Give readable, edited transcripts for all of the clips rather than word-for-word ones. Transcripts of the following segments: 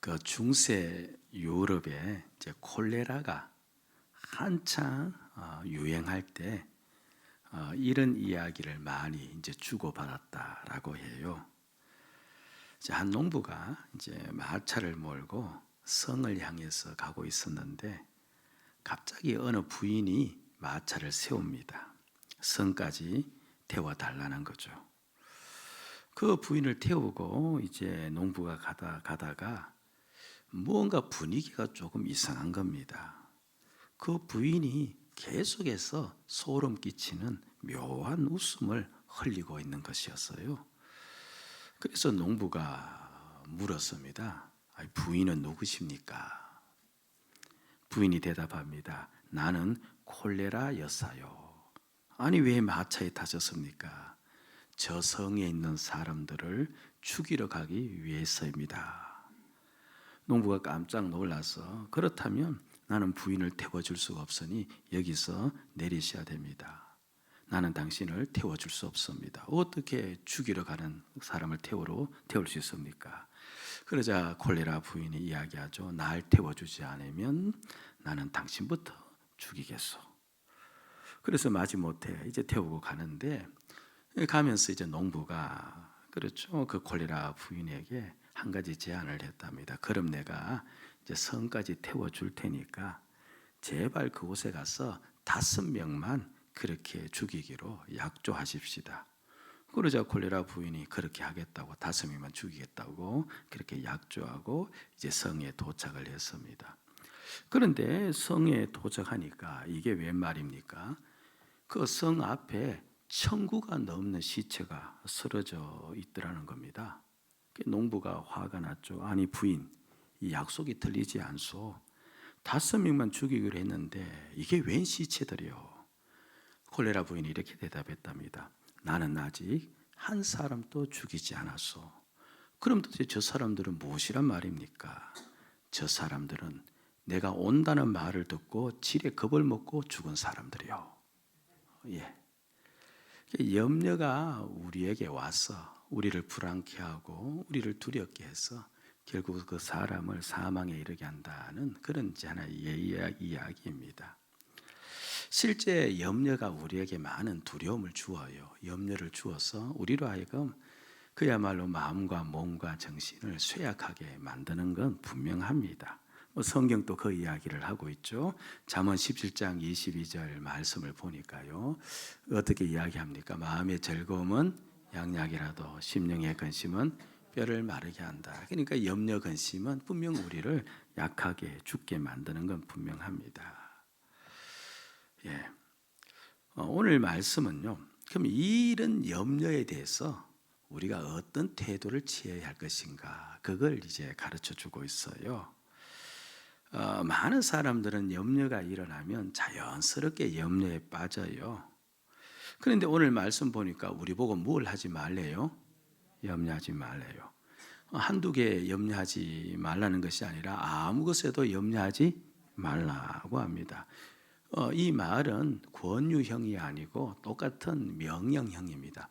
그 중세 유럽에 이제 콜레라가 한창 유행할 때 이런 이야기를 많이 이제 주고받았다라고 해요. 이제 한 농부가 이제 마차를 몰고 성을 향해서 가고 있었는데 갑자기 어느 부인이 마차를 세웁니다. 성까지 태워달라는 거죠. 그 부인을 태우고 이제 농부가 가다가 무언가 분위기가 조금 이상한 겁니다. 그 부인이 계속해서 소름 끼치는 묘한 웃음을 흘리고 있는 것이었어요. 그래서 농부가 물었습니다. 부인은 누구십니까? 부인이 대답합니다. 나는 콜레라 여사요. 아니 왜 마차에 타셨습니까? 저 성에 있는 사람들을 죽이러 가기 위해서입니다. 농부가 깜짝 놀라서 그렇다면 나는 부인을 태워줄 수가 없으니 여기서 내리셔야 됩니다. 나는 당신을 태워줄 수 없습니다. 어떻게 죽이러 가는 사람을 태울 수 있습니까? 그러자 콜레라 부인이 이야기하죠. 날 태워주지 않으면 나는 당신부터 죽이겠소. 그래서 마지못해 이제 태우고 가는데 가면서 이제 농부가 그렇죠. 그 콜레라 부인에게 한 가지 제안을 했답니다. 그럼 내가 이제 성까지 태워줄 테니까 제발 그곳에 가서 5명만 그렇게 죽이기로 약조하십시다. 그러자 콜레라 부인이 그렇게 하겠다고 5명만 죽이겠다고 그렇게 약조하고 이제 성에 도착을 했습니다. 그런데 성에 도착하니까 이게 웬 말입니까? 그 성 앞에 1,000구가 넘는 시체가 쓰러져 있더라는 겁니다. 농부가 화가 났죠. 아니 부인, 이 약속이 틀리지 않소. 5명만 죽이기로 했는데 이게 웬 시체들이요? 콜레라 부인이 이렇게 대답했답니다. 나는 아직 한 사람도 죽이지 않았소. 그럼 도대체 저 사람들은 무엇이란 말입니까? 저 사람들은 내가 온다는 말을 듣고 질에 겁을 먹고 죽은 사람들이요. 예. 염려가 우리에게 와서 우리를 불안케 하고 우리를 두렵게 해서 결국 그 사람을 사망에 이르게 한다는 그런 하나의 이야기입니다. 실제 염려가 우리에게 많은 두려움을 주어요. 염려를 주어서 우리로 하여금 그야말로 마음과 몸과 정신을 쇠약하게 만드는 건 분명합니다. 성경도 그 이야기를 하고 있죠. 잠언 17장 22절 말씀을 보니까요. 어떻게 이야기합니까? 마음의 즐거움은 양약이라도 심령의 근심은 뼈를 마르게 한다. 그러니까 염려 근심은 분명 우리를 약하게 죽게 만드는 건 분명합니다. 예. 오늘 말씀은요. 그럼 이런 염려에 대해서 우리가 어떤 태도를 취해야 할 것인가? 그걸 이제 가르쳐 주고 있어요. 많은 사람들은 염려가 일어나면 자연스럽게 염려에 빠져요. 그런데 오늘 말씀 보니까 우리 보고 뭘 하지 말래요? 염려하지 말래요. 한두 개 염려하지 말라는 것이 아니라 아무 것에도 염려하지 말라고 합니다. 이 말은 권유형이 아니고 똑같은 명령형입니다.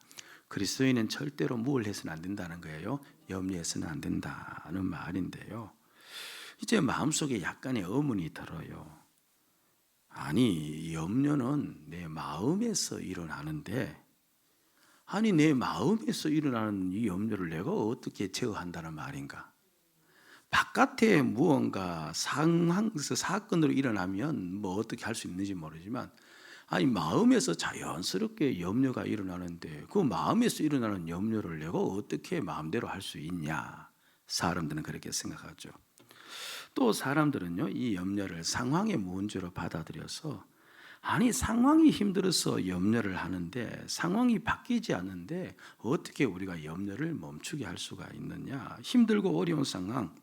그리스도인은 절대로 뭘 해서는 안 된다는 거예요. 염려해서는 안 된다는 말인데요. 이제 마음속에 약간의 의문이 들어요. 아니 염려는 내 마음에서 일어나는데 아니 내 마음에서 일어나는 이 염려를 내가 어떻게 제어한다는 말인가? 바깥에 무언가 상황에서 사건으로 일어나면 뭐 어떻게 할 수 있는지 모르지만 아니 마음에서 자연스럽게 염려가 일어나는데 그 마음에서 일어나는 염려를 내가 어떻게 마음대로 할 수 있냐? 사람들은 그렇게 생각하죠. 또 사람들은요 이 염려를 상황의 문제로 받아들여서 아니 상황이 힘들어서 염려를 하는데 상황이 바뀌지 않는데 어떻게 우리가 염려를 멈추게 할 수가 있느냐? 힘들고 어려운 상황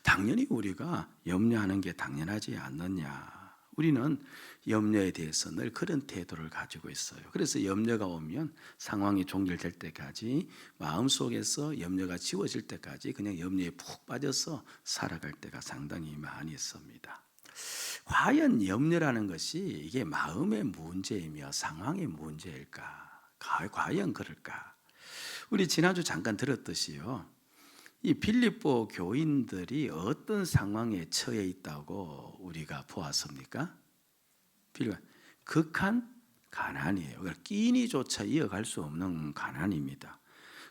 당연히 우리가 염려하는 게 당연하지 않느냐? 우리는 염려에 대해서 늘 그런 태도를 가지고 있어요. 그래서 염려가 오면 상황이 종결될 때까지 마음속에서 염려가 지워질 때까지 그냥 염려에 푹 빠져서 살아갈 때가 상당히 많이 있습니다. 과연 염려라는 것이 이게 마음의 문제이며 상황의 문제일까? 과연 그럴까? 우리 지난주 잠깐 들었듯이요. 이 빌립보 교인들이 어떤 상황에 처해 있다고 우리가 보았습니까? 극한 가난이에요. 끼니조차 이어갈 수 없는 가난입니다.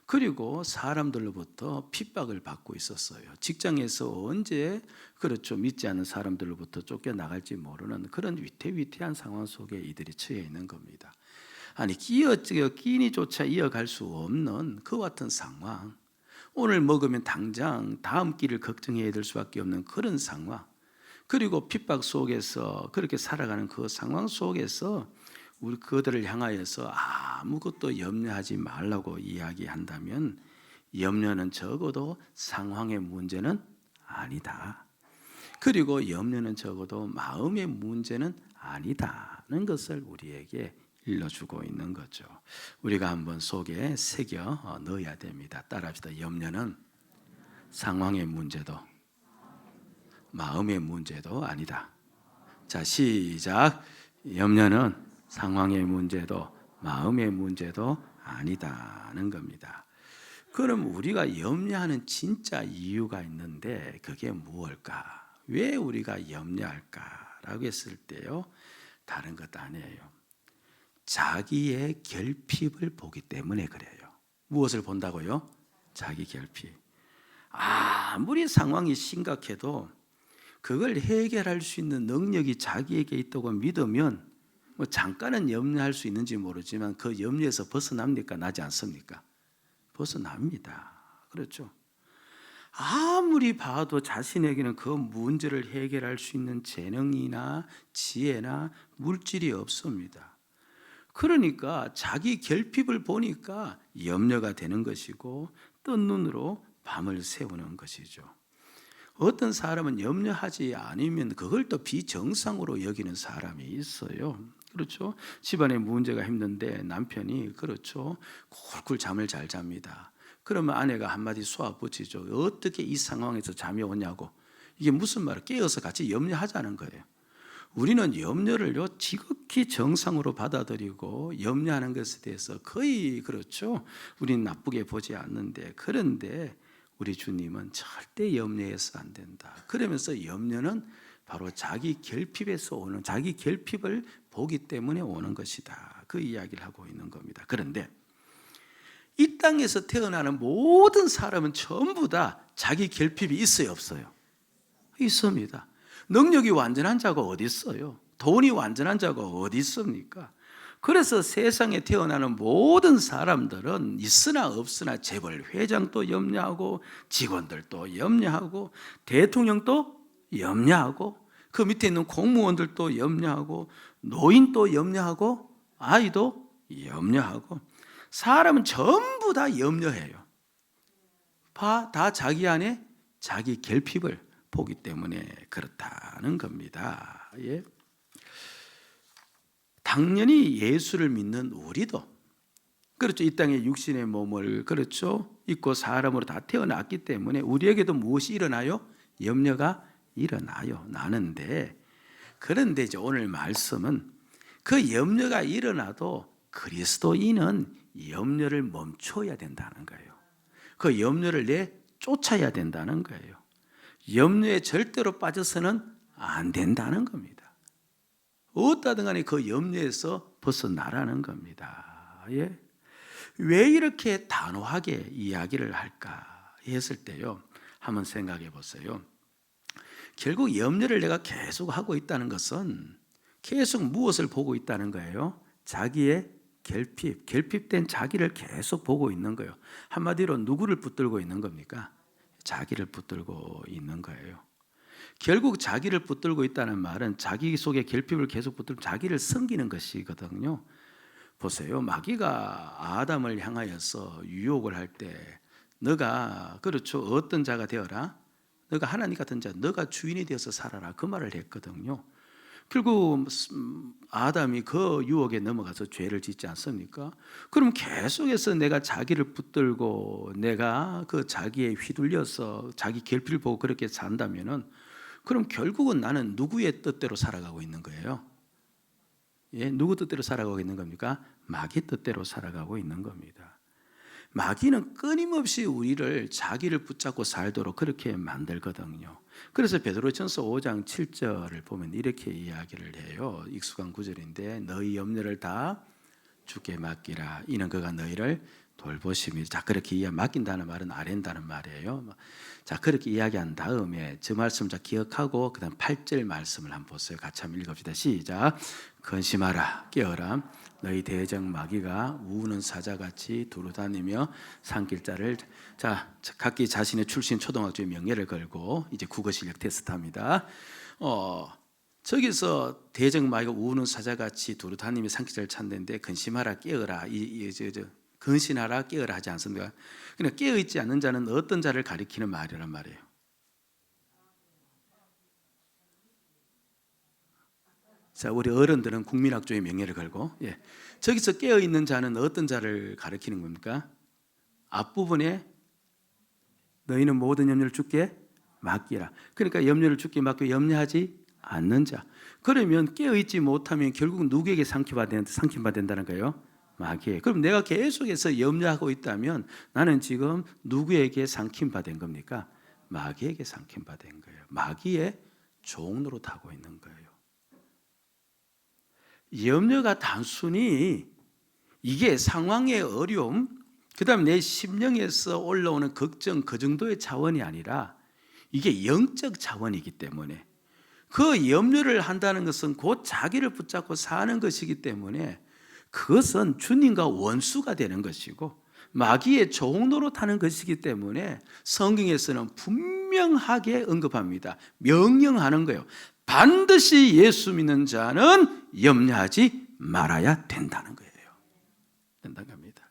그리고 사람들로부터 핍박을 받고 있었어요. 직장에서 언제 믿지 않는 사람들로부터 쫓겨나갈지 모르는 그런 위태위태한 상황 속에 이들이 처해 있는 겁니다. 아니 끼니조차 이어갈 수 없는 그와 같은 상황, 오늘 먹으면 당장 다음 끼를 걱정해야 될 수밖에 없는 그런 상황, 그리고 핍박 속에서 그렇게 살아가는 그 상황 속에서 우리 그들을 향하여서 아무것도 염려하지 말라고 이야기한다면, 염려는 적어도 상황의 문제는 아니다. 그리고 염려는 적어도 마음의 문제는 아니다는 것을 우리에게 일러주고 있는 거죠. 우리가 한번 속에 새겨 넣어야 됩니다. 따라합시다. 염려는 상황의 문제도 마음의 문제도 아니다. 자, 시작. 염려는 상황의 문제도 마음의 문제도 아니다는 겁니다. 그럼 우리가 염려하는 진짜 이유가 있는데 그게 무엇일까? 왜 우리가 염려할까라고 했을 때요, 다른 것 아니에요. 자기의 결핍을 보기 때문에 그래요. 무엇을 본다고요? 자기 결핍. 아무리 상황이 심각해도 그걸 해결할 수 있는 능력이 자기에게 있다고 믿으면 잠깐은 염려할 수 있는지 모르지만 그 염려에서 벗어납니까? 나지 않습니까? 벗어납니다. 그렇죠? 아무리 봐도 자신에게는 그 문제를 해결할 수 있는 재능이나 지혜나 물질이 없습니다. 그러니까 자기 결핍을 보니까 염려가 되는 것이고 뜬 눈으로 밤을 새우는 것이죠. 어떤 사람은 염려하지 않으면 그걸 또 비정상으로 여기는 사람이 있어요. 그렇죠? 집안에 문제가 힘든데 남편이 쿨쿨 잠을 잘 잡니다. 그러면 아내가 한마디 쏘아붙이죠. 어떻게 이 상황에서 잠이 오냐고. 이게 무슨 말이에요? 깨어서 같이 염려하자는 거예요. 우리는 염려를요 지극히 정상으로 받아들이고 염려하는 것에 대해서 거의 우리는 나쁘게 보지 않는데, 그런데 우리 주님은 절대 염려해서 안 된다. 그러면서 염려는 바로 자기 결핍에서 오는, 자기 결핍을 보기 때문에 오는 것이다. 그 이야기를 하고 있는 겁니다. 그런데 이 땅에서 태어나는 모든 사람은 전부 다 자기 결핍이 있어요, 없어요? 있습니다. 능력이 완전한 자가 어디 있어요? 돈이 완전한 자가 어디 있습니까? 그래서 세상에 태어나는 모든 사람들은 있으나 없으나 재벌 회장도 염려하고 직원들도 염려하고 대통령도 염려하고 그 밑에 있는 공무원들도 염려하고 노인도 염려하고 아이도 염려하고, 사람은 전부 다 염려해요. 다 자기 안에 자기 결핍을 보기 때문에 그렇다는 겁니다. 예. 당연히 예수를 믿는 우리도 이 땅에 육신의 몸을 입고 사람으로 다 태어났기 때문에 우리에게도 무엇이 일어나요? 염려가 일어나요. 나는데, 그런데 이제 오늘 말씀은 그 염려가 일어나도 그리스도인은 염려를 멈춰야 된다는 거예요. 그 염려를 내쫓아야 된다는 거예요. 염려에 절대로 빠져서는 안 된다는 겁니다. 어떠든 간에 그 염려에서 벗어나라는 겁니다. 예? 왜 이렇게 단호하게 이야기를 할까 했을 때요, 한번 생각해 보세요. 결국 염려를 내가 계속 하고 있다는 것은 계속 무엇을 보고 있다는 거예요? 자기의 결핍된 자기를 계속 보고 있는 거예요. 한마디로 누구를 붙들고 있는 겁니까? 자기를 붙들고 있는 거예요. 결국 자기를 붙들고 있다는 말은 자기 속에 결핍을 계속 붙들고 자기를 섬기는 것이거든요. 보세요. 마귀가 아담을 향하여서 유혹을 할 때 너가 어떤 자가 되어라, 너가 하나님 같은 자, 너가 주인이 되어서 살아라, 그 말을 했거든요. 결국 아담이 그 유혹에 넘어가서 죄를 짓지 않습니까? 그럼 계속해서 내가 자기를 붙들고 내가 그 자기에 휘둘려서 자기 결핍을 보고 그렇게 산다면은, 그럼 결국은 나는 누구의 뜻대로 살아가고 있는 거예요? 예, 누구 뜻대로 살아가고 있는 겁니까? 마귀 뜻대로 살아가고 있는 겁니다. 마귀는 끊임없이 우리를 자기를 붙잡고 살도록 그렇게 만들거든요. 그래서 베드로전서 5장 7절을 보면 이렇게 이야기를 해요. 익숙한 구절인데 너희 염려를 다 주께 맡기라. 이는 그가 너희를 돌보심이. 자, 그렇게 맡긴다는 말은 아랜다는 말이에요. 자, 그렇게 이야기한 다음에 저 말씀 자 기억하고 그다음 8절 말씀을 한번 보세요. 같이 한번 읽읍시다. 시작. 근심하라, 깨어라. 너희 대적 마귀가 우는 사자같이 두루다니며 삼킬 자를. 자, 각기 자신의 출신 초등학교의 명예를 걸고 이제 국어 실력 테스트합니다. 저기서 대적 마귀가 우는 사자같이 두루다니며 삼킬 자를 찾는데 근심하라, 깨어라. 근신하라, 깨어라 하지 않습니까? 그러니까 깨어 있지 않는 자는 어떤 자를 가리키는 말이란 말이에요. 자, 우리 어른들은 국민학교의 명예를 걸고, 저기서 깨어 있는 자는 어떤 자를 가리키는 겁니까? 앞부분에 너희는 모든 염려를 주께 맡기라. 그러니까 염려를 주께 맡겨 염려하지 않는 자. 그러면 깨어 있지 못하면 결국 누구에게 상심받는다는 거예요? 마귀에. 그럼 내가 계속해서 염려하고 있다면 나는 지금 누구에게 상심받은 겁니까? 마귀에게 상심받은 거예요. 마귀의 종으로 타고 있는 거예요. 염려가 단순히 이게 상황의 어려움, 그 다음에 내 심령에서 올라오는 걱정, 그 정도의 차원이 아니라 이게 영적 차원이기 때문에 그 염려를 한다는 것은 곧 자기를 붙잡고 사는 것이기 때문에 그것은 주님과 원수가 되는 것이고 마귀의 종로로 타는 것이기 때문에 성경에서는 분명하게 언급합니다. 명령하는 거예요. 반드시 예수 믿는 자는 염려하지 말아야 된다는 거예요. 된다는 겁니다.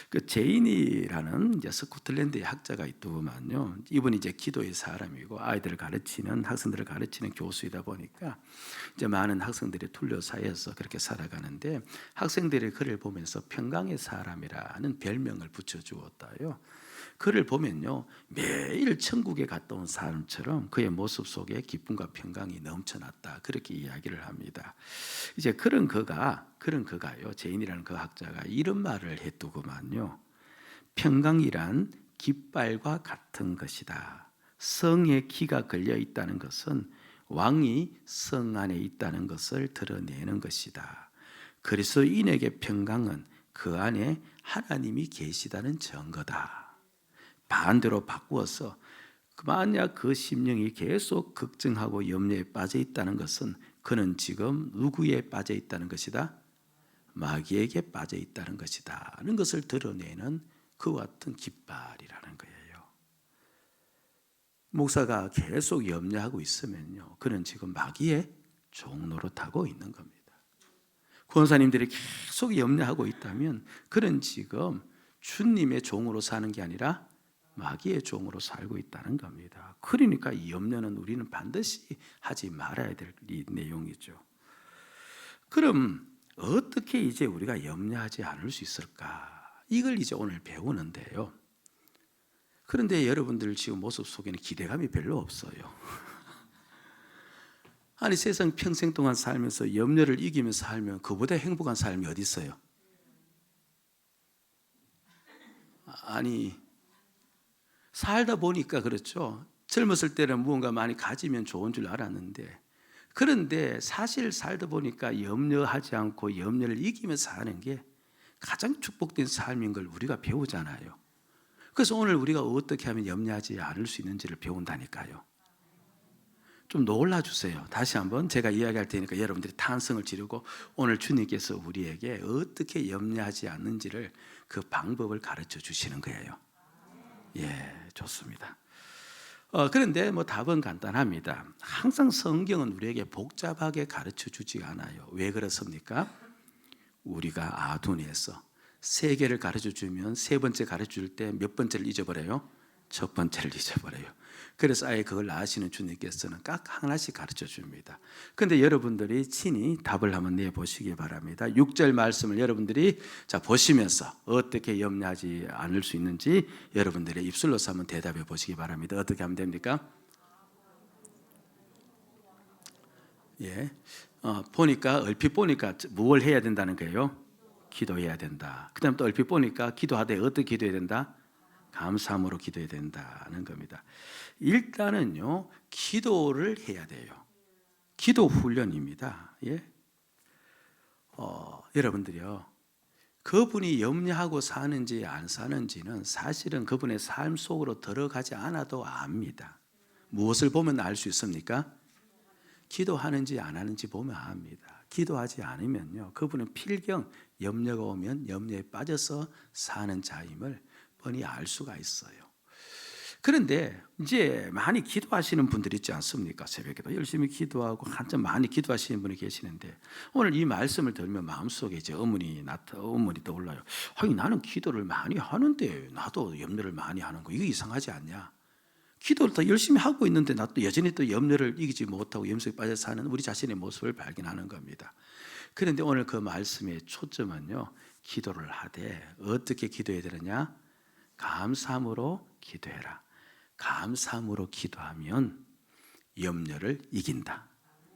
그 제인이라는 이제 스코틀랜드의 학자가 있더만요. 이분이 이제 기도의 사람이고 아이들을 가르치는, 학생들을 가르치는 교수이다 보니까 이제 많은 학생들이 둘러싸여서 그렇게 살아가는데 학생들이 그를 보면서 평강의 사람이라는 별명을 붙여주었다요. 그를 보면요, 매일 천국에 갔다 온 사람처럼 그의 모습 속에 기쁨과 평강이 넘쳐났다. 그렇게 이야기를 합니다. 이제 그런 그가요, 제인이라는 그 학자가 이런 말을 했더구만요. 평강이란 깃발과 같은 것이다. 성의 키가 걸려 있다는 것은 왕이 성 안에 있다는 것을 드러내는 것이다. 그리스도인에게 평강은 그 안에 하나님이 계시다는 증거다. 반대로 바꾸어서 만약 그 심령이 계속 걱정하고 염려에 빠져 있다는 것은 그는 지금 누구에 빠져 있다는 것이다? 마귀에게 빠져 있다는 것이다 하는 것을 드러내는 그와 같은 깃발이라는 거예요. 목사가 계속 염려하고 있으면요, 그는 지금 마귀의 종노릇하고 있는 겁니다. 권사님들이 계속 염려하고 있다면 그는 지금 주님의 종으로 사는 게 아니라 마귀의 종으로 살고 있다는 겁니다. 그러니까 이 염려는 우리는 반드시 하지 말아야 될 내용이죠. 그럼 어떻게 이제 우리가 염려하지 않을 수 있을까? 이걸 이제 오늘 배우는데요. 그런데 여러분들 지금 모습 속에는 기대감이 별로 없어요. 아니 세상 평생 동안 살면서 염려를 이기면서 살면 그보다 행복한 삶이 어디 있어요? 아니 살다 보니까 그렇죠. 젊었을 때는 무언가 많이 가지면 좋은 줄 알았는데 그런데 사실 살다 보니까 염려하지 않고 염려를 이기면서 사는 게 가장 축복된 삶인 걸 우리가 배우잖아요. 그래서 오늘 우리가 어떻게 하면 염려하지 않을 수 있는지를 배운다니까요. 좀 놀라주세요. 다시 한번 제가 이야기할 테니까 여러분들이 탄성을 지르고 오늘 주님께서 우리에게 어떻게 염려하지 않는지를 그 방법을 가르쳐 주시는 거예요. 좋습니다. 그런데 답은 간단합니다. 항상 성경은 우리에게 복잡하게 가르쳐 주지 않아요. 왜 그렇습니까? 우리가 아둔해서 세 개를 가르쳐 주면 세 번째 가르쳐 줄 때 몇 번째를 잊어버려요? 첫 번째를 잊어버려요. 그래서 아예 그걸 아시는 주님께서는 각 하나씩 가르쳐 줍니다. 그런데 여러분들이 친히 답을 한번 내보시기 바랍니다. 6절 말씀을 여러분들이 보시면서 어떻게 염려하지 않을 수 있는지 여러분들의 입술로서 한번 대답해 보시기 바랍니다. 어떻게 하면 됩니까? 얼핏 보니까 뭘 해야 된다는 거예요? 기도해야 된다. 그 다음 또 얼핏 보니까 기도하되 어떻게 기도해야 된다? 감사함으로 기도해야 된다는 겁니다. 일단은요, 기도를 해야 돼요. 기도 훈련입니다. 예? 여러분들이요, 그분이 염려하고 사는지 안 사는지는 사실은 그분의 삶 속으로 들어가지 않아도 압니다. 무엇을 보면 알 수 있습니까? 기도하는지 안 하는지 보면 압니다. 기도하지 않으면요, 그분은 필경 염려가 오면 염려에 빠져서 사는 자임을 뻔히 알 수가 있어요. 그런데 이제 많이 기도하시는 분들 있지 않습니까? 새벽에도 열심히 기도하고 한참 많이 기도하시는 분이 계시는데, 오늘 이 말씀을 들으면 마음속에 이제 의문이 떠올라요. 아니, 나는 기도를 많이 하는데 나도 염려를 많이 하는 거, 이거 이상하지 않냐? 기도를 더 열심히 하고 있는데 나 또 여전히 또 염려를 이기지 못하고 염려에 빠져 사는 우리 자신의 모습을 발견하는 겁니다. 그런데 오늘 그 말씀의 초점은요, 기도를 하되 어떻게 기도해야 되느냐? 감사함으로 기도해라. 감사함으로 기도하면 염려를 이긴다.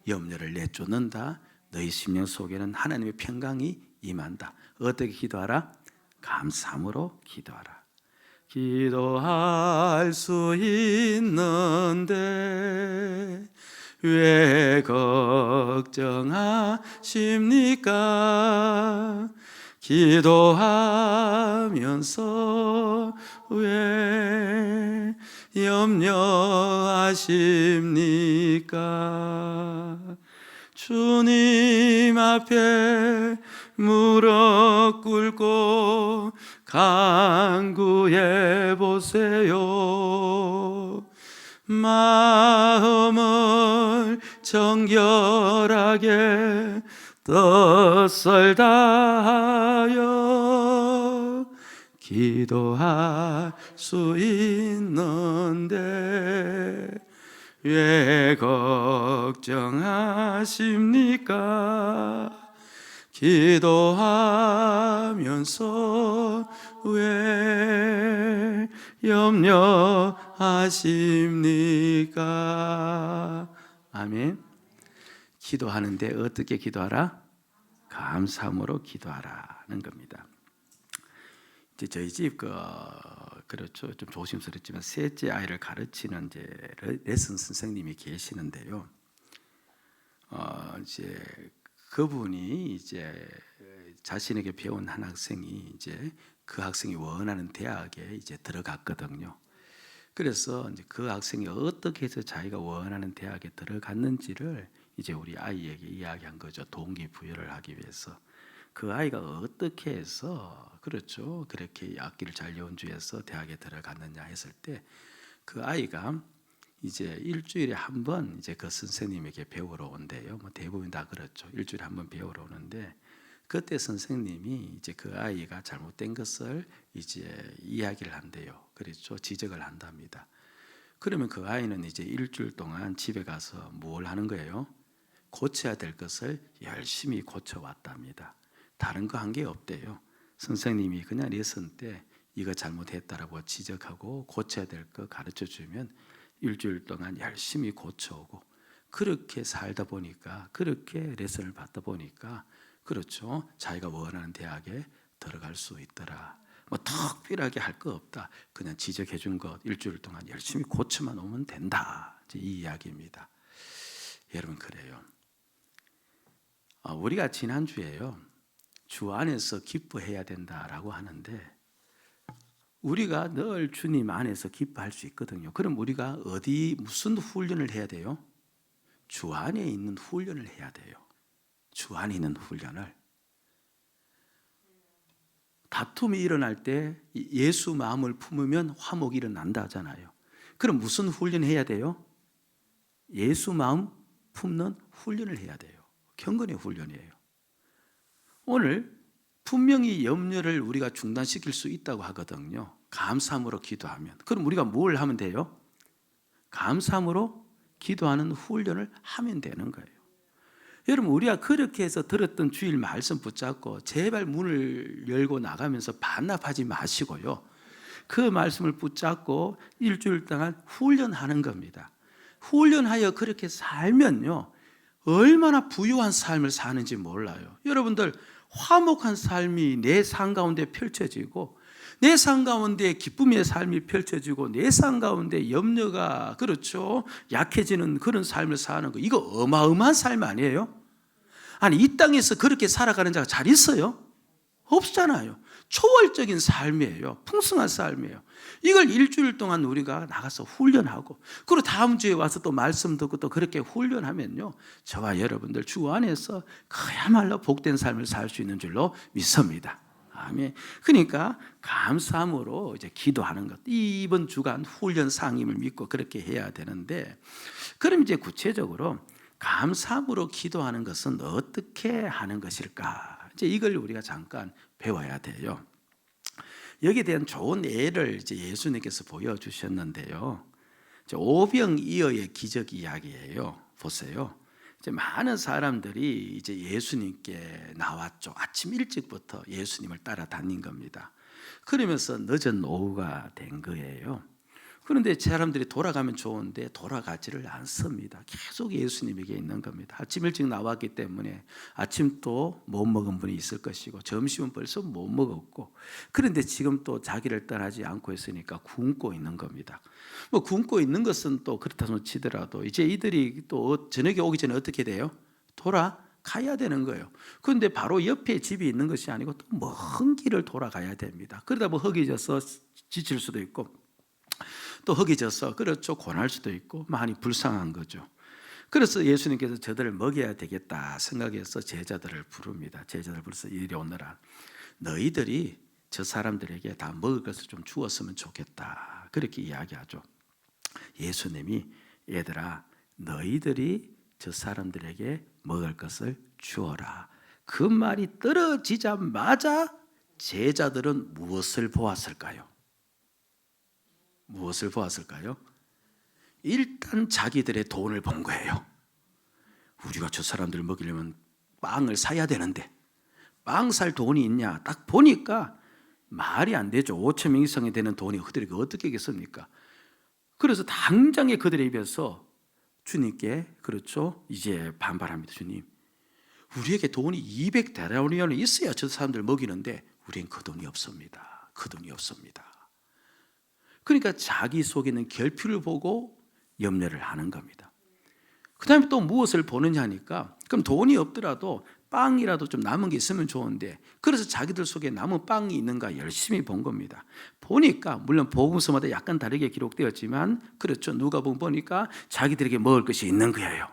염려를 내쫓는다. 너희 심령 속에는 하나님의 평강이 임한다. 어떻게 기도하라? 감사함으로 기도하라. 기도할 수 있는데 왜 걱정하십니까? 기도하면서 왜 염려하십니까? 주님 앞에 무릎 꿇고 간구해 보세요. 마음을 정결하게 뜻을 다하여 기도할 수 있는데 왜 걱정하십니까? 기도하면서 왜 염려하십니까? 아멘. 기도하는데 어떻게 기도하라? 감사함으로 기도하라는 겁니다. 이제 저희 집 그렇죠, 좀 조심스럽지만 셋째 아이를 가르치는 이제 레슨 선생님이 계시는데요. 이제 그분이 이제 자신에게 배운 한 학생이 이제 그 학생이 원하는 대학에 이제 들어갔거든요. 그래서 이제 그 학생이 어떻게 해서 자기가 원하는 대학에 들어갔는지를 이제 우리 아이에게 이야기한 거죠. 동기부여를 하기 위해서. 그 아이가 어떻게 해서 그렇죠, 그렇게 악기를 잘 연주해서 대학에 들어갔느냐 했을 때, 그 아이가 이제 일주일에 한 번 이제 그 선생님에게 배우러 온대요. 뭐 대부분 다 그렇죠. 일주일에 한 번 배우러 오는데, 그때 선생님이 이제 그 아이가 잘못된 것을 이제 이야기를 한대요. 그렇죠. 지적을 한답니다. 그러면 그 아이는 이제 일주일 동안 집에 가서 뭘 하는 거예요? 고쳐야 될 것을 열심히 고쳐왔답니다. 다른 거 한 게 없대요. 선생님이 그냥 레슨 때 이거 잘못했다라고 지적하고 고쳐야 될 거 가르쳐 주면 일주일 동안 열심히 고쳐오고, 그렇게 살다 보니까, 그렇게 레슨을 받다 보니까 그렇죠, 자기가 원하는 대학에 들어갈 수 있더라. 뭐 특별하게 할 거 없다. 그냥 지적해 준 것 일주일 동안 열심히 고쳐만 오면 된다. 이 이야기입니다. 여러분, 그래요. 우리가 지난주에요, 주 안에서 기뻐해야 된다라고 하는데, 우리가 늘 주님 안에서 기뻐할 수 있거든요. 그럼 우리가 무슨 훈련을 해야 돼요? 주 안에 있는 훈련을 해야 돼요. 주 안에 있는 훈련을. 다툼이 일어날 때 예수 마음을 품으면 화목이 일어난다 하잖아요. 그럼 무슨 훈련을 해야 돼요? 예수 마음 품는 훈련을 해야 돼요. 경건의 훈련이에요. 오늘 분명히 염려를 우리가 중단시킬 수 있다고 하거든요. 감사함으로 기도하면. 그럼 우리가 뭘 하면 돼요? 감사함으로 기도하는 훈련을 하면 되는 거예요. 여러분, 우리가 그렇게 해서 들었던 주일 말씀 붙잡고 제발 문을 열고 나가면서 반납하지 마시고요, 그 말씀을 붙잡고 일주일 동안 훈련하는 겁니다. 훈련하여 그렇게 살면요, 얼마나 부유한 삶을 사는지 몰라요. 여러분들, 화목한 삶이 내 삶 가운데 펼쳐지고, 내 삶 가운데 기쁨의 삶이 펼쳐지고, 내 삶 가운데 염려가 그렇죠 약해지는 그런 삶을 사는 거, 이거 어마어마한 삶 아니에요? 아니, 이 땅에서 그렇게 살아가는 자가 잘 있어요? 없잖아요. 초월적인 삶이에요. 풍성한 삶이에요. 이걸 일주일 동안 우리가 나가서 훈련하고, 그리고 다음 주에 와서 또 말씀 듣고 또 그렇게 훈련하면요, 저와 여러분들 주 안에서 그야말로 복된 삶을 살 수 있는 줄로 믿습니다. 아멘. 그러니까 감사함으로 이제 기도하는 것, 이번 주간 훈련 상임을 믿고 그렇게 해야 되는데, 그럼 이제 구체적으로 감사함으로 기도하는 것은 어떻게 하는 것일까? 이제 이걸 우리가 잠깐 배워야 돼요. 여기에 대한 좋은 예를 이제 예수님께서 보여주셨는데요. 오병이어의 기적 이야기예요. 보세요. 이제 많은 사람들이 이제 예수님께 나왔죠. 아침 일찍부터 예수님을 따라다닌 겁니다. 그러면서 늦은 오후가 된 거예요. 그런데 사람들이 돌아가면 좋은데 돌아가지를 않습니다. 계속 예수님에게 있는 겁니다. 아침 일찍 나왔기 때문에 아침도 못 먹은 분이 있을 것이고, 점심은 벌써 못 먹었고, 그런데 지금 또 자기를 떠나지 않고 있으니까 굶고 있는 겁니다. 뭐 굶고 있는 것은 또 그렇다고 치더라도 이제 이들이 또 저녁에 오기 전에 어떻게 돼요? 돌아가야 되는 거예요. 그런데 바로 옆에 집이 있는 것이 아니고 또 먼 길을 돌아가야 됩니다. 그러다 뭐 허기져서 지칠 수도 있고, 또 허기져서 그렇죠 고날 수도 있고, 많이 불쌍한 거죠. 그래서 예수님께서 저들을 먹여야 되겠다 생각해서 제자들을 부릅니다. 제자들 불러서 이리 오너라. 너희들이 저 사람들에게 다 먹을 것을 좀 주었으면 좋겠다, 그렇게 이야기하죠. 예수님이 얘들아, 너희들이 저 사람들에게 먹을 것을 주어라. 그 말이 떨어지자마자 제자들은 무엇을 보았을까요? 무엇을 보았을까요? 일단 자기들의 돈을 본 거예요. 우리가 저 사람들을 먹이려면 빵을 사야 되는데 빵 살 돈이 있냐? 딱 보니까 말이 안 되죠. 5천 명 이상이 되는 돈이 그들에게 어떻게 있겠습니까? 그래서 당장에 그들의 입에서 주님께 그렇죠 이제 반발합니다. 주님, 우리에게 돈이 200데나리온이 있어야 저 사람들 먹이는데 우리는 그 돈이 없습니다. 그 돈이 없습니다. 그러니까 자기 속에 있는 결핍을 보고 염려를 하는 겁니다. 그 다음에 또 무엇을 보느냐 하니까, 그럼 돈이 없더라도 빵이라도 좀 남은 게 있으면 좋은데, 그래서 자기들 속에 남은 빵이 있는가 열심히 본 겁니다. 보니까 물론 복음서마다 약간 다르게 기록되었지만 그렇죠, 누가복음 보니까 자기들에게 먹을 것이 있는 거예요.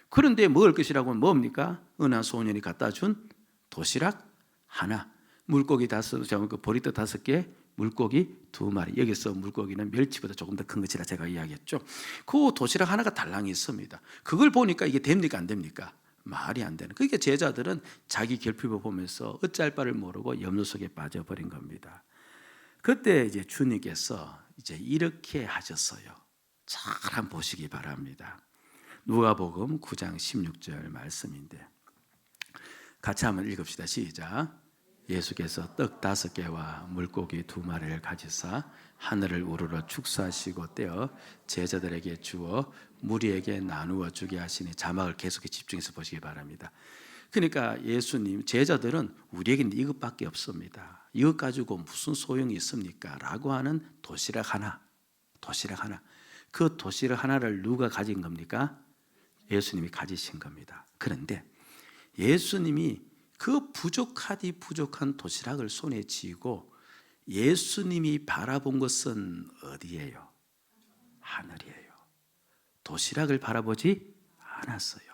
그런데 먹을 것이라고는 뭡니까? 은한 소년이 갖다 준 도시락 하나, 물고기 5, 그 보리떡 5개, 물고기 2마리. 여기서 물고기는 멸치보다 조금 더 큰 것이라 제가 이야기했죠. 그 도시락 하나가 달랑이 있습니다. 그걸 보니까 이게 됩니까 안 됩니까? 말이 안 되는. 그러니까 제자들은 자기 결핍을 보면서 어찌할 바를 모르고 염려 속에 빠져버린 겁니다. 그때 이제 주님께서 이제 이렇게 하셨어요. 잘 한번 보시기 바랍니다. 누가복음 9장 16절 말씀인데, 같이 한번 읽읍시다. 시작. 예수께서 떡 5개와 물고기 2마리를 가지사 하늘을 우러러 축사하시고 떼어 제자들에게 주어 무리에게 나누어 주게 하시니, 자막을 계속해 집중해서 보시기 바랍니다. 그러니까 예수님, 제자들은 우리에게는 이것밖에 없습니다. 이것 가지고 무슨 소용이 있습니까? 라고 하는 도시락 하나. 그 도시락 하나를 누가 가진 겁니까? 예수님이 가지신 겁니다. 그런데 예수님이 그 부족한 도시락을 손에 쥐고 예수님이 바라본 것은 어디예요? 하늘이에요. 도시락을 바라보지 않았어요.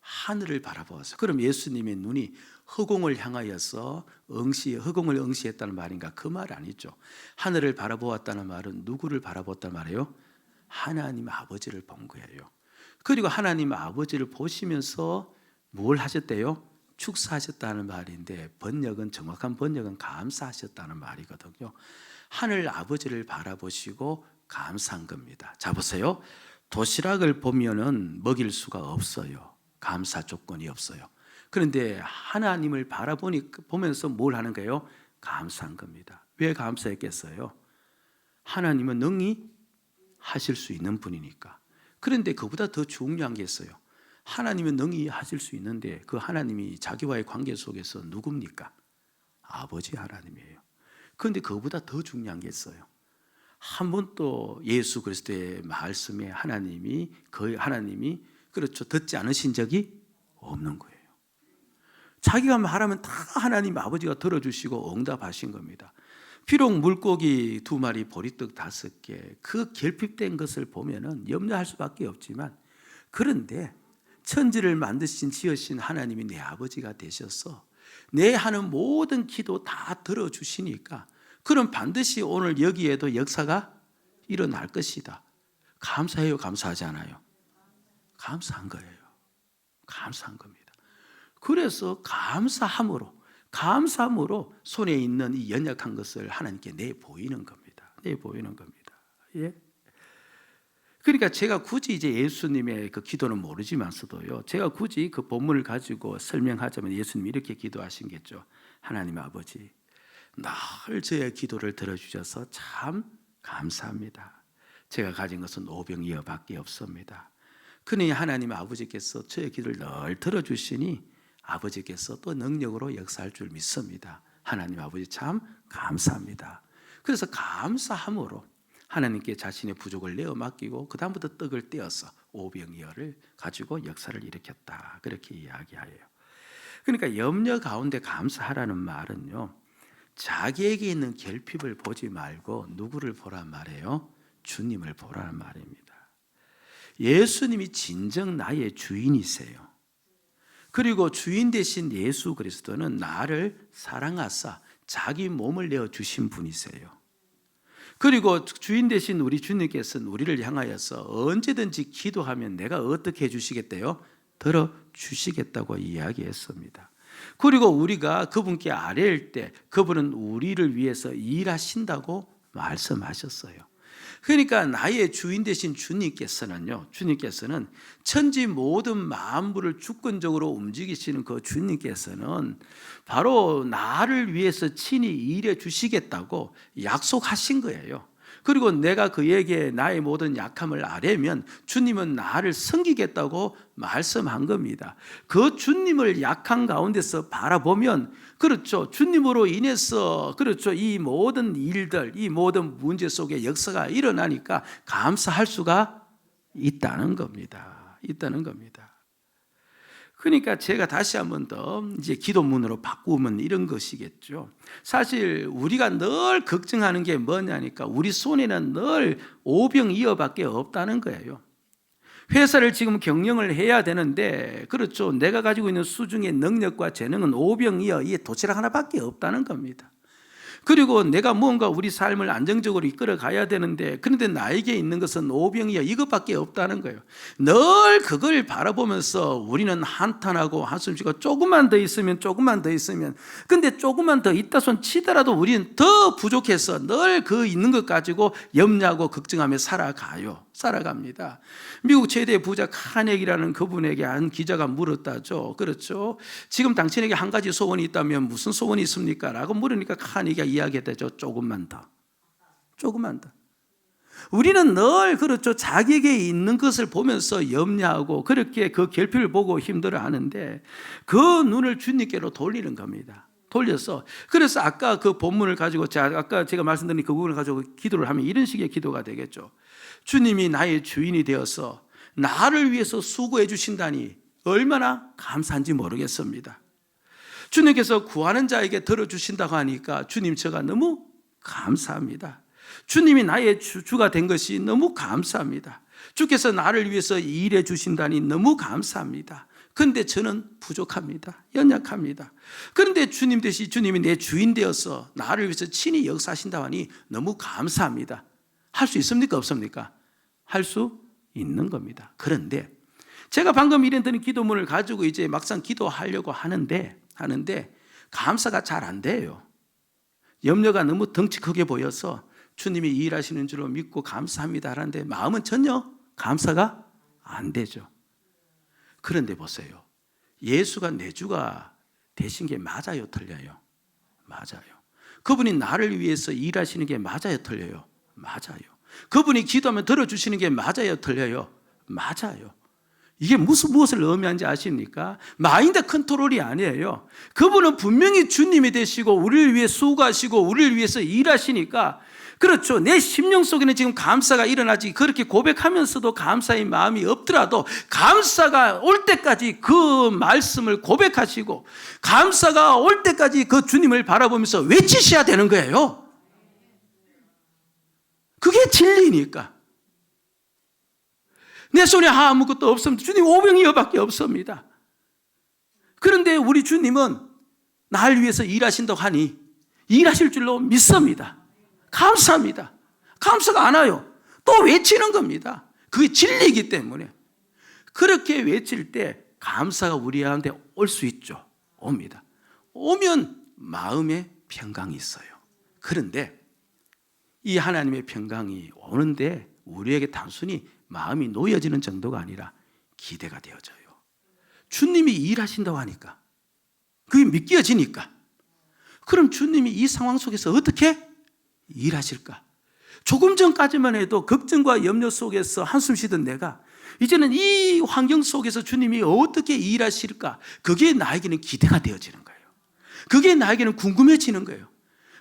하늘을 바라보았어요. 그럼 예수님의 눈이 허공을 향하여서 허공을 응시했다는 말인가? 그 말 아니죠. 하늘을 바라보았다는 말은 누구를 바라보았단 말이에요? 하나님 아버지를 본 거예요. 그리고 하나님 아버지를 보시면서 뭘 하셨대요? 축사하셨다는 말인데, 정확한 번역은 감사하셨다는 말이거든요. 하늘 아버지를 바라보시고 감사한 겁니다. 자, 보세요. 도시락을 보면은 먹일 수가 없어요. 감사 조건이 없어요. 그런데 하나님을 보면서 뭘 하는 거예요? 감사한 겁니다. 왜 감사했겠어요? 하나님은 능히 하실 수 있는 분이니까. 그런데 그보다 더 중요한 게 있어요. 하나님은 능히 하실 수 있는데 그 하나님이 자기와의 관계 속에서 누굽니까? 아버지 하나님이에요. 그런데 그거보다 더 중요한 게 있어요. 한 번도 예수 그리스도의 말씀에 하나님이 그렇죠, 듣지 않으신 적이 없는 거예요. 자기가 말하면 다 하나님 아버지가 들어주시고 응답하신 겁니다. 비록 물고기 2마리, 보리떡 5개, 그 결핍된 것을 보면은 염려할 수밖에 없지만, 그런데 천지를 만드신 지으신 하나님이 내 아버지가 되셔서 내 하는 모든 기도 다 들어주시니까 그럼 반드시 오늘 여기에도 역사가 일어날 것이다. 감사해요, 감사하지 않아요? 감사한 거예요. 감사한 겁니다. 그래서 감사함으로 손에 있는 이 연약한 것을 하나님께 내보이는 겁니다. 내보이는 겁니다. 예? 그러니까 제가 굳이 이제 예수님의 그 기도는 모르지만서도요, 제가 굳이 그 본문을 가지고 설명하자면 예수님이 이렇게 기도하신 게죠. 하나님 아버지, 늘 저의 기도를 들어주셔서 참 감사합니다. 제가 가진 것은 오병이어밖에 없습니다. 그러니 하나님 아버지께서 저의 기도를 늘 들어주시니 아버지께서 또 능력으로 역사할 줄 믿습니다. 하나님 아버지 참 감사합니다. 그래서 감사함으로 하나님께 자신의 부족을 내어 맡기고 그 다음부터 떡을 떼어서 오병이어를 가지고 역사를 일으켰다, 그렇게 이야기해요. 그러니까 염려 가운데 감사하라는 말은요, 자기에게 있는 결핍을 보지 말고 누구를 보란 말이에요? 주님을 보라는 말입니다. 예수님이 진정 나의 주인이세요. 그리고 주인 되신 예수 그리스도는 나를 사랑하사 자기 몸을 내어 주신 분이세요. 그리고 주인 되신 우리 주님께서는 우리를 향하여서 언제든지 기도하면 내가 어떻게 해주시겠대요? 들어주시겠다고 이야기했습니다. 그리고 우리가 그분께 아뢰일 때 그분은 우리를 위해서 일하신다고 말씀하셨어요. 그러니까 나의 주인 되신 주님께서는 천지 모든 만물을 주권적으로 움직이시는 그 주님께서는 바로 나를 위해서 친히 일해 주시겠다고 약속하신 거예요. 그리고 내가 그에게 나의 모든 약함을 아뢰면 주님은 나를 섬기겠다고 말씀한 겁니다. 그 주님을 약한 가운데서 바라보면, 그렇죠, 주님으로 인해서, 그렇죠, 이 모든 일들, 이 모든 문제 속에 역사가 일어나니까 감사할 수가 있다는 겁니다. 있다는 겁니다. 그러니까 제가 다시 한 번 더 이제 기도문으로 바꾸면 이런 것이겠죠. 사실 우리가 늘 걱정하는 게 뭐냐니까 우리 손에는 늘 오병이어밖에 없다는 거예요. 회사를 지금 경영을 해야 되는데, 그렇죠, 내가 가지고 있는 수중의 능력과 재능은 오병이어, 이 도시락 하나밖에 없다는 겁니다. 그리고 내가 무언가 우리 삶을 안정적으로 이끌어 가야 되는데, 그런데 나에게 있는 것은 오병이어, 이것밖에 없다는 거예요. 늘 그걸 바라보면서 우리는 한탄하고 한숨 쉬고 조금만 더 있으면, 근데 조금만 더 있다 손 치더라도 우리는 더 부족해서 늘 그 있는 것 가지고 염려하고 걱정하며 살아갑니다. 미국 최대 부자 카네기라는 그분에게 한 기자가 물었다죠. 그렇죠, 지금 당신에게 한 가지 소원이 있다면 무슨 소원이 있습니까? 라고 물으니까 카네기가 이야기했다죠. 조금만 더. 우리는 늘, 그렇죠, 자기에게 있는 것을 보면서 염려하고 그렇게 그 결핍을 보고 힘들어하는데 그 눈을 주님께로 돌리는 겁니다. 돌려서, 그래서 아까 그 본문을 가지고 아까 제가 말씀드린 그 부분을 가지고 기도를 하면 이런 식의 기도가 되겠죠. 주님이 나의 주인이 되어서 나를 위해서 수고해 주신다니 얼마나 감사한지 모르겠습니다. 주님께서 구하는 자에게 들어주신다고 하니까 주님, 제가 너무 감사합니다. 주님이 나의 주가 된 것이 너무 감사합니다. 주께서 나를 위해서 일해 주신다니 너무 감사합니다. 그런데 저는 부족합니다. 연약합니다. 그런데 주님이 내 주인 되어서 나를 위해서 친히 역사하신다고 하니 너무 감사합니다. 할 수 있습니까? 없습니까? 할 수 있는 겁니다. 그런데 제가 방금 이랬던 기도문을 가지고 이제 막상 기도하려고 하는데 감사가 잘 안 돼요. 염려가 너무 덩치 크게 보여서 주님이 일하시는 줄로 믿고 감사합니다 하는데 마음은 전혀 감사가 안 되죠. 그런데 보세요, 예수가 내 주가 되신 게 맞아요, 틀려요? 맞아요. 그분이 나를 위해서 일하시는 게 맞아요, 틀려요? 맞아요. 그분이 기도하면 들어주시는 게 맞아요, 틀려요? 맞아요. 이게 무엇을 의미하는지 아십니까? 마인드 컨트롤이 아니에요. 그분은 분명히 주님이 되시고 우리를 위해 수고하시고 우리를 위해서 일하시니까, 그렇죠, 내 심령 속에는 지금 감사가 일어나지, 그렇게 고백하면서도 감사의 마음이 없더라도 감사가 올 때까지 그 말씀을 고백하시고 감사가 올 때까지 그 주님을 바라보면서 외치셔야 되는 거예요. 그게 진리니까. 내 손에 아무것도 없습니다. 주님 오병이어밖에 없습니다. 그런데 우리 주님은 날 위해서 일하신다고 하니 일하실 줄로 믿습니다. 감사합니다. 감사가 안 와요. 또 외치는 겁니다. 그게 진리이기 때문에. 그렇게 외칠 때 감사가 우리한테 올 수 있죠. 옵니다. 오면 마음에 평강이 있어요. 그런데 이 하나님의 평강이 오는데 우리에게 단순히 마음이 놓여지는 정도가 아니라 기대가 되어져요. 주님이 일하신다고 하니까, 그게 믿겨지니까, 그럼 주님이 이 상황 속에서 어떻게 일하실까? 조금 전까지만 해도 걱정과 염려 속에서 한숨 쉬던 내가 이제는 이 환경 속에서 주님이 어떻게 일하실까? 그게 나에게는 기대가 되어지는 거예요. 그게 나에게는 궁금해지는 거예요.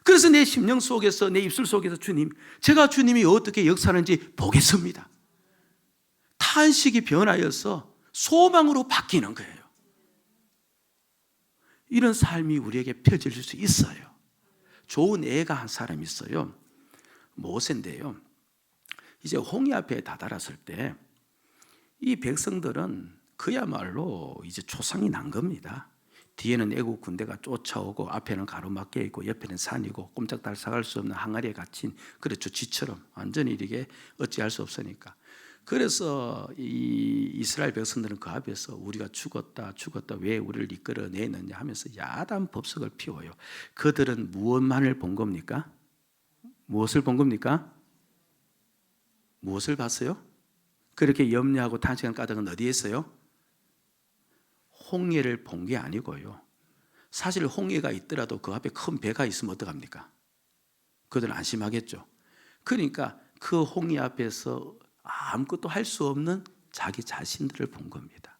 그래서 내 심령 속에서, 내 입술 속에서 제가 주님이 어떻게 역사하는지 보겠습니다. 탄식이 변하여서 소망으로 바뀌는 거예요. 이런 삶이 우리에게 펼쳐질 수 있어요. 좋은 애가 한 사람이 있어요. 모세인데요. 이제 홍해 앞에 다다랐을 때 이 백성들은 그야말로 이제 초상이 난 겁니다. 뒤에는 애국 군대가 쫓아오고 앞에는 가로막혀 있고 옆에는 산이고 꼼짝달싹할 수 없는 항아리에 갇힌, 그렇죠, 쥐처럼 완전히 이렇게 어찌할 수 없으니까. 그래서 이 이스라엘 백성들은 그 앞에서 우리가 죽었다 왜 우리를 이끌어내느냐 하면서 야단 법석을 피워요. 그들은 무엇만을 본 겁니까? 무엇을 본 겁니까? 무엇을 봤어요? 그렇게 염려하고 탄식한 까닭은 어디에 있어요? 홍해를 본 게 아니고요. 사실 홍해가 있더라도 그 앞에 큰 배가 있으면 어떡합니까? 그들은 안심하겠죠. 그러니까 그 홍해 앞에서 아무것도 할 수 없는 자기 자신들을 본 겁니다.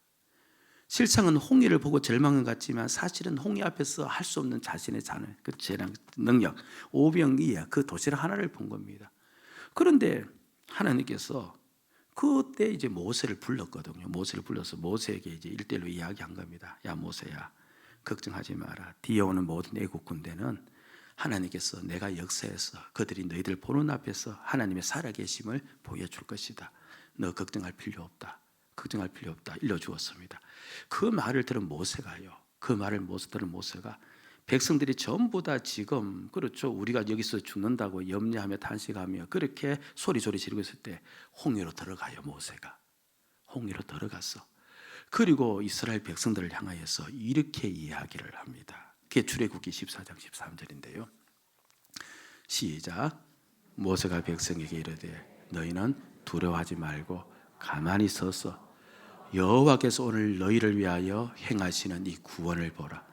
실상은 홍해를 보고 절망은 같지만 사실은 홍해 앞에서 할 수 없는 자신의 자는 그 재량, 능력, 오병이어 그 도시락 하나를 본 겁니다. 그런데 하나님께서 그때 이제 모세를 불렀거든요. 모세를 불러서 모세에게 이제 1:1로 이야기한 겁니다. 야 모세야, 걱정하지 마라. 뒤에 오는 모든 애국 군대는 하나님께서 내가 역사해서 그들이 너희들 보는 앞에서 하나님의 살아계심을 보여줄 것이다. 너 걱정할 필요 없다. 걱정할 필요 없다. 일러주었습니다. 그 말을 들은 모세가요. 그 말을 들은 모세가 백성들이 전부 다 지금, 그렇죠, 우리가 여기서 죽는다고 염려하며 탄식하며 그렇게 소리소리 지르고 있을 때 홍해로 들어가요. 모세가 홍해로 들어갔어. 그리고 이스라엘 백성들을 향하여서 이렇게 이야기를 합니다. 그게 출애굽기 14장 13절인데요. 시작. 모세가 백성에게 이르되 너희는 두려워하지 말고 가만히 서서 여호와께서 오늘 너희를 위하여 행하시는 이 구원을 보라.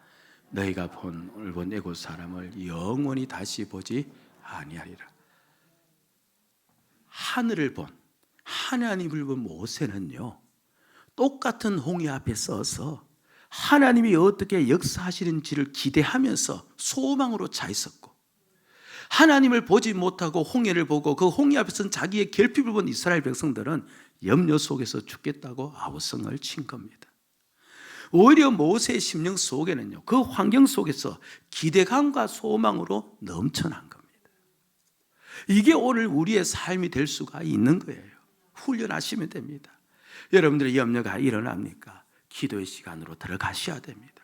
너희가 오늘 본 애국 사람을 영원히 다시 보지 아니하리라. 하늘을 본, 하나님을 본 모세는요, 똑같은 홍해 앞에 서서 하나님이 어떻게 역사하시는지를 기대하면서 소망으로 차 있었고, 하나님을 보지 못하고 홍해를 보고 그 홍해 앞에서는 자기의 결핍을 본 이스라엘 백성들은 염려 속에서 죽겠다고 아우성을 친 겁니다. 오히려 모세의 심령 속에는요, 그 환경 속에서 기대감과 소망으로 넘쳐난 겁니다. 이게 오늘 우리의 삶이 될 수가 있는 거예요. 훈련하시면 됩니다. 여러분들의 염려가 일어납니까? 기도의 시간으로 들어가셔야 됩니다.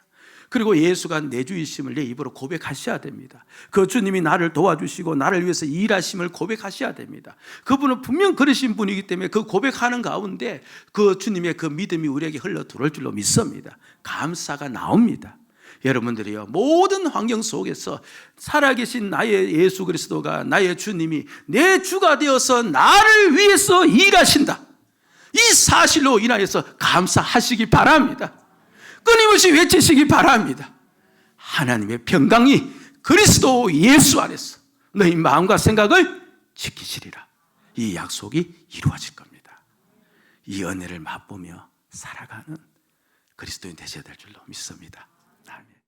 그리고 예수가 내 주이심을 내 입으로 고백하셔야 됩니다. 그 주님이 나를 도와주시고 나를 위해서 일하심을 고백하셔야 됩니다. 그분은 분명 그러신 분이기 때문에 그 고백하는 가운데 그 주님의 그 믿음이 우리에게 흘러 들어올 줄로 믿습니다. 감사가 나옵니다. 여러분들이요, 모든 환경 속에서 살아계신 나의 예수 그리스도가, 나의 주님이 내 주가 되어서 나를 위해서 일하신다, 이 사실로 인하여서 감사하시기 바랍니다. 끊임없이 외치시기 바랍니다. 하나님의 평강이 그리스도 예수 안에서 너희 마음과 생각을 지키시리라. 이 약속이 이루어질 겁니다. 이 은혜를 맛보며 살아가는 그리스도인 되셔야 될 줄로 믿습니다.